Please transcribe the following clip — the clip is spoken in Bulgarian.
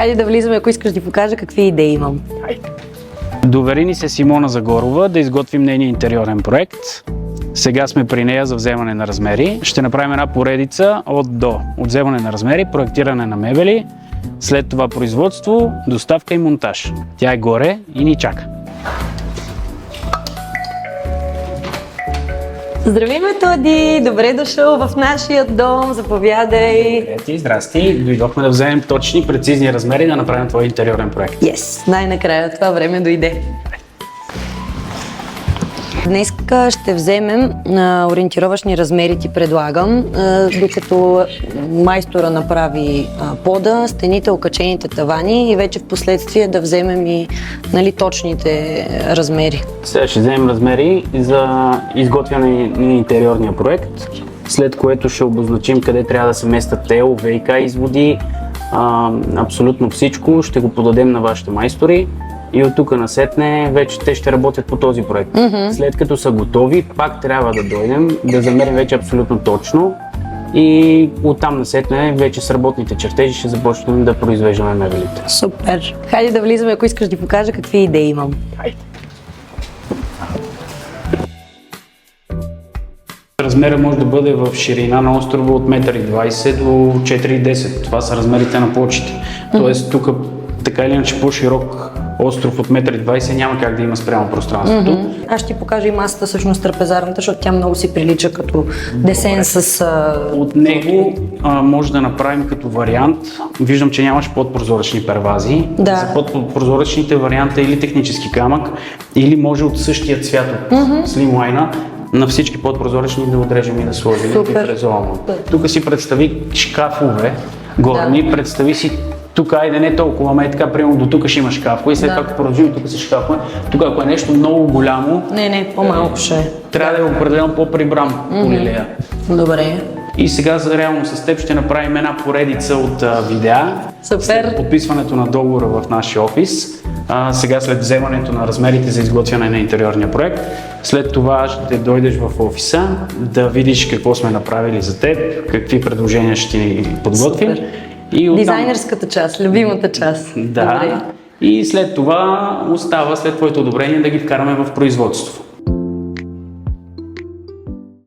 Хайде да влизаме, ако искаш да ти покажа какви идеи имам. Довери ни се Симона Загорова да изготвим нейния интериорен проект. Сега сме при нея за вземане на размери. Ще направим една поредица от до. От вземане на размери, проектиране на мебели, след това производство, доставка и монтаж. Тя е горе и ни чака. Здрави ме, Тоди! Добре дошъл в нашия дом, заповядай! Здрасти, здрасти! Дойдохме да вземем точни, прецизни размери да направим твой интериорен проект. Yes, най-накрая това време дойде. Днес ще вземем ориентировъчни размери, ти предлагам, докато майстора направи пода, стените, окачените тавани и вече в последствие да вземем и точните размери. Сега ще вземем размери за изготвяне на интериорния проект, след което ще обозначим къде трябва да се местят ел, ВИК изводи, абсолютно всичко, ще го подадем на вашите майстори. И от тук насетне вече те ще работят по този проект. След като са готови, пак трябва да дойдем, да замерим вече абсолютно точно и оттам насетне вече с работните чертежи ще започнем да произвеждаме мебелите. Супер! Хайде да влизаме, ако искаш да ти покажа какви идеи имам. Хайде! Размера може да бъде в ширина на острова от 1,20 м до 4,10 м. Това са размерите на плочите. Тоест тук така или иначе по-широк остров от 1,20 м няма как да има спрямо пространството. Аз ще ти покажа и масата, всъщност трапезарната, защото тя много си прилича като десен с... От него може да направим като вариант. Виждам, че нямаш подпрозоръчни первази. Да. За подпрозоръчните варианта или технически камък, или може от същия цвят от слимлайна на всички подпрозоръчни да отрежем и да сложим. Супер. Тук си представи шкафове горни, представи си тук, айде не толкова, ама е така, примерно до тук ще има шкафове и след това, ако продължим, тук са шкафове. Тук, ако е нещо много голямо, Не, по-малко ще е. трябва да е определено по-прибран полилея. Добре. И сега реално с теб ще направим една поредица от видеа. Супер. След подписването на договора в нашия офис, сега след вземането на размерите за изготвяне на интериорния проект, след това ще дойдеш в офиса да видиш какво сме направили за теб, какви предложения ще ни подготвим. Супер. И оттам... Дизайнерската част, любимата част. Да. Добре. И след това остава, след твоето одобрение, да ги вкараме в производство.